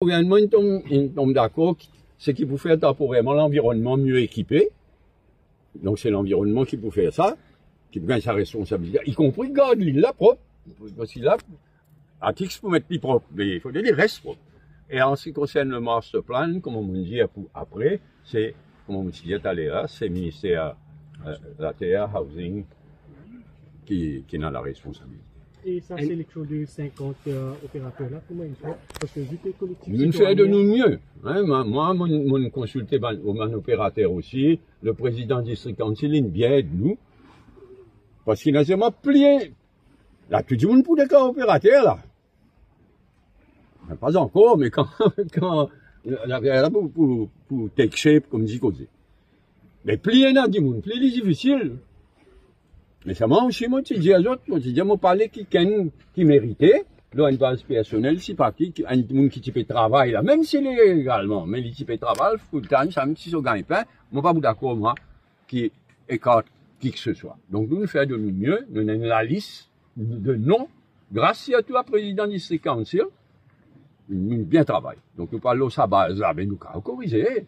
Le gouvernement tombe d'accord, c'est qu'il peut faire temporairement l'environnement mieux équipé. Donc c'est l'environnement qui peut faire ça, qui prend sa responsabilité, y compris garder l'île là propre. Parce qu'il a, à titre pour mettre plus propre, mais il faut que les restes propres. Et en ce qui concerne le master plan, comme on me dit après, c'est, comme on me disait tout à l'heure, c'est le ministère de la Terre, Housing, qui a la responsabilité. Et ça, c'est les choses de 50 opérateurs là, comment ils font? Parce que vu que les collectivités. Nous faisons de nous mieux. Hein, moi, mon consulté mon opérateur aussi, le président du district council, il bien de nous. Parce qu'il a seulement plié. Là, tout le monde pour des cas opérateurs là. Pas encore, mais quand là, pour take shape, comme dit Cosé. Mais plier dans du monde, plier est difficile. Mais ça m'a aussi, moi, tu dis à l'autre, moi, tu dis, moi, parler qui méritait, là, une base personnelle, c'est pas un monde qui type travail, là, même s'il est légalement, mais il type travail, full time, ça, même si ça gagne pas, moi, pas d'accord, moi, qui écarte qui que ce soit. Donc, nous faisons de nous mieux, nous avons la liste de noms, grâce à toi, président du district council, nous bien travaillé. Donc, nous parlons de sa base, là, mais nous, avons corrigé.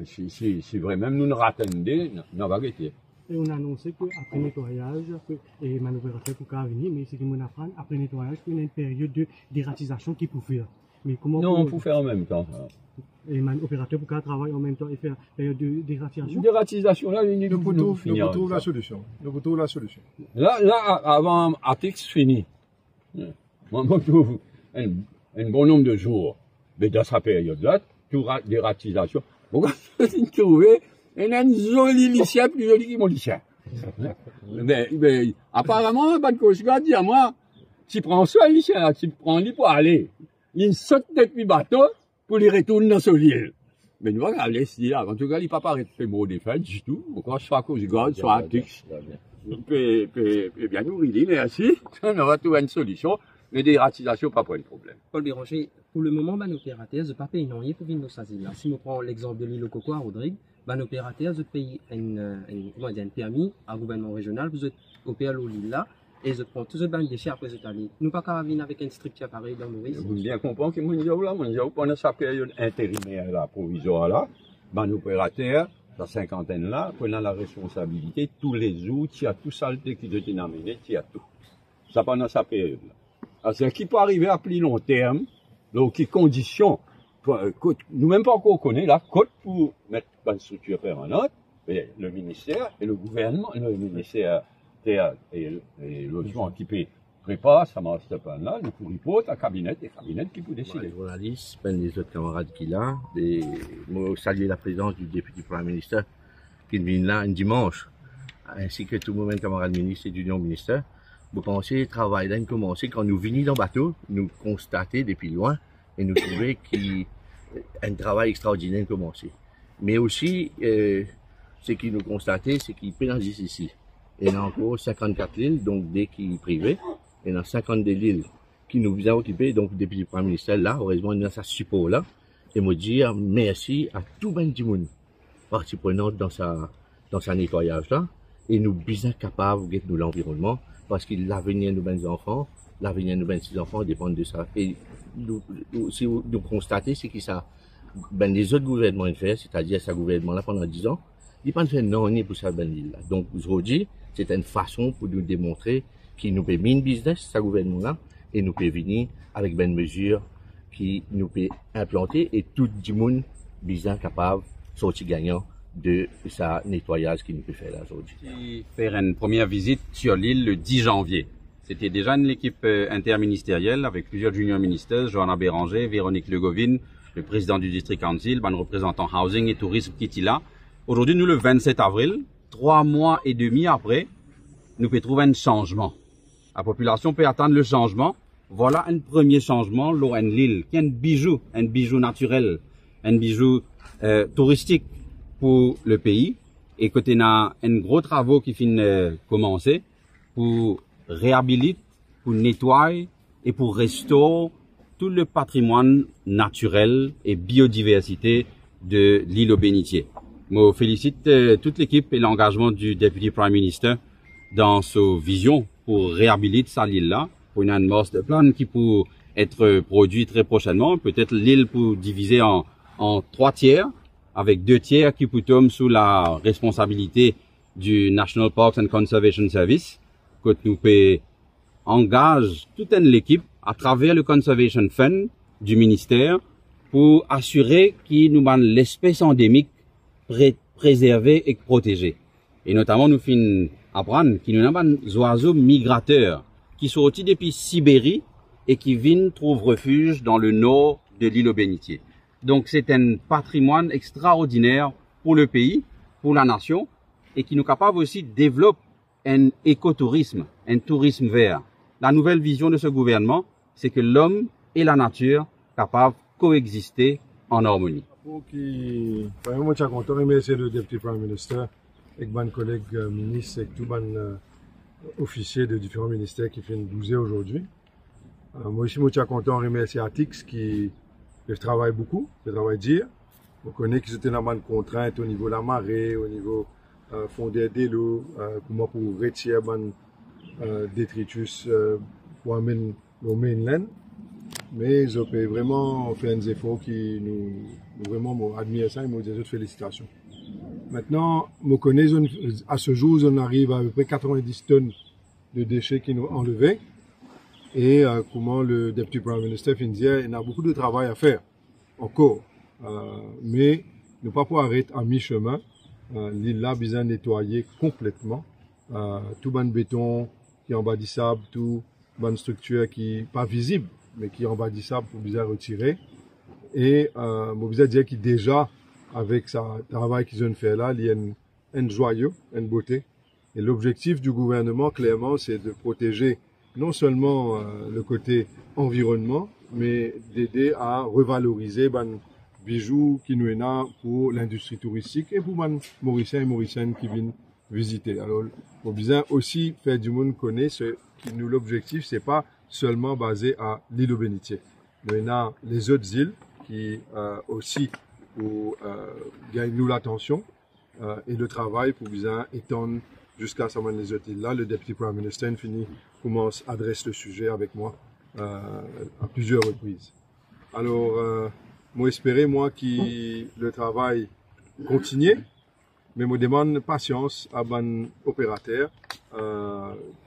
Si vraiment nous nous rattendons, nous avons arrêté. Et on a annoncé qu'après nettoyage, et mon opérateur pour venir, mais c'est que mon apprendre, après nettoyage, il y a une période de dératisation qui peut faire. Mais comment non, on peut faire en même temps. Et mon opérateur pour travailler en même temps et faire une période de dératisation. Dératisation, là, nous pouvons trouver la solution. Nous pouvons trouver la solution. Là, avant Atix fini. Moi, je trouve un bon nombre de jours. Mais dans sa période-là, tout dératisation. Pourquoi vous trouvez une jolie lycée, plus jolie que mon lycée. Mais apparemment, Ban Koshka dit à moi, tu prends ça, lycée, tu prends lui pour aller. Il saute depuis le bateau pour les retourner dans ce île. Mais nous, on laisse là. En tout cas, il ne peut pas arrêter de faire mot de fait du tout. Encore, soit Coast Guard, soit Atix. Bien nous, il est ainsi. On aura trouvé une solution. Mais des ratisations, pas pour un problème. Paul Béranger, pour le moment, ban opérateur, je ne paye non rien pour venir nous saisir. Si on prend l'exemple de l'île au Coco à Rodrigue, ban opérateur, je paye un permis à gouvernement régional, vous opérez l'île là, et je prends tout ce ban déchets après cette année. Nous pas qu'à venir avec une structure pareille dans Maurice. Vous bien comprendre que pendant sa période intérimaire là, provisoire là, ban opérateur, la cinquantaine là, prenant la responsabilité, tous les outils, il y a tout saleté qui doit être amené, il y a tout. Ça pendant sa période là. C'est qui peut arriver à plus long terme, donc qui conditions, nous-mêmes pas encore connaît la cote pour mettre une structure permanente, le ministère et le gouvernement, le ministère Terre et logement qui prépare ça master plan là, nous pour reporter à cabinet, et cabinet qui peut décider. Les journalistes, les autres camarades qui là, moi saluer la présence du député Prime Minister qui vient là un dimanche, ainsi que tout le monde camarades ministres et d'union ministère. Vous pensez le travail là commencé quand nous venons dans le bateau, nous constater depuis loin et nous trouver qu'un travail extraordinaire commencé. Mais aussi, ce qui nous constater, c'est qu'il pénalise ici. Il y a encore 54 îles, donc des qui privées, et il y en a 52 îles qui nous ont occupés, donc depuis le Premier ministre là, heureusement, il y a sa support là, et me dire merci à tout le monde partie prenante dans sa nettoyage là, et nous bien capables de nous l'environnement, parce que l'avenir de nos enfants, l'avenir de nos petits-enfants dépend de ça. Et si nous constatez, c'est que ça, les autres gouvernements le font, c'est-à-dire ce gouvernement-là pendant 10 ans, ils ne font non ni pour ça, là. Donc, aujourd'hui, c'est une façon pour nous démontrer qu'il nous peut mener business, ce gouvernement-là, et nous peut venir avec une mesure qui nous peut implanter et tout le monde bien capable de sortir gagnant de sa nettoyage qui nous peut faire là aujourd'hui. Faire une première visite sur l'île le 10 janvier. C'était déjà une équipe interministérielle avec plusieurs junior ministers, Johanna Béranger, Véronique Legovine, le président du district council, un représentant housing et tourisme qui est là. Aujourd'hui, nous le 27 avril, 3 mois et demi après, nous pouvons trouver un changement. La population peut attendre le changement. Voilà un premier changement, l'eau en l'île, qui est un bijou naturel, un bijou touristique pour le pays, et côté a un gros travaux qui finissent commencer pour réhabiliter, pour nettoyer et pour restaurer tout le patrimoine naturel et biodiversité de l'île aux Bénitiers. Je félicite toute l'équipe et l'engagement du député Prime Minister dans sa vision pour réhabiliter cette île-là, pour une master plan qui peut être produit très prochainement. Peut-être l'île pour diviser en 3 tiers, avec 2 tiers qui peut tomber sous la responsabilité du National Parks and Conservation Service, que nous engage toute l'équipe à travers le Conservation Fund du ministère pour assurer qu'il nous manque l'espèce endémique préservée et protégée. Et notamment, nous finissons apprendre qu'il nous avons des oiseaux migrateurs qui sont sortis depuis Sibérie et qui viennent trouver refuge dans le nord de l'île aux Bénitiers. Donc, c'est un patrimoine extraordinaire pour le pays, pour la nation, et qui nous capable aussi de développer un écotourisme, un tourisme vert. La nouvelle vision de ce gouvernement, c'est que l'homme et la nature capables de coexister en harmonie. Moi, je suis content de remercier le Deputy Prime Minister et mes collègues ministres et tous les officiers de différents ministères qui viennent bouger aujourd'hui. Moi aussi, je suis content de remercier Atix qui travaille beaucoup, qui travaille dur. On connaît qu'ils étaient dans une contrainte au niveau de la marée, au niveau fondé de l'eau, comment pour retirer les détritus pour amener au mainland. Mais ils ont vraiment fait des efforts qui nous vraiment admirent ça et nous disent félicitations. Maintenant, je connais à ce jour, on arrive à peu près 90 tonnes de déchets qui nous ont enlevés. Et comment le Deputy Prime Minister disait, il y a beaucoup de travail à faire encore. Mais ne pas pouvoir arrêter à mi-chemin. L'île là besoin de nettoyer complètement. Tout le béton qui est en bas du sable, tout bonne structure qui n'est pas visible, mais qui est en bas du sable pour bien retirer. Et je veux dire que déjà, avec ce travail qu'ils ont fait là, il y a un joyau, une beauté. Et l'objectif du gouvernement, clairement, c'est de protéger non seulement le côté environnement, mais d'aider à revaloriser les bijoux qui nous est là pour l'industrie touristique et pour les Mauriciens et Mauriciennes qui viennent visiter. Alors, on besoin aussi faire du monde connaître que nous l'objectif, c'est pas seulement basé à l'île aux Bénitiers. Il y a les autres îles qui aussi pour gagner nous l'attention et le travail pour bien étendre jusqu'à les autres îles là. Le Deputy Prime Minister commence à adresser le sujet avec moi à plusieurs reprises. Alors, moi espérer que le travail continue, mais je demande patience à bon opérateur.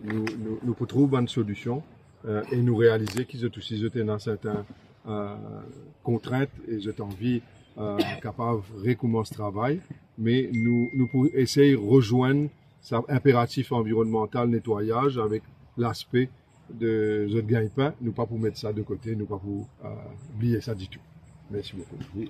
Nous trouver une solution et nous réaliser qu'ils ont aussi dans certaines contraintes et j'ai envie capable de recommencer le travail, mais nous pouvons essayer de rejoindre cet impératif environnemental nettoyage avec l'aspect de notre gagne-pain, nous pas pour mettre ça de côté, nous pas pour oublier ça du tout. Merci beaucoup.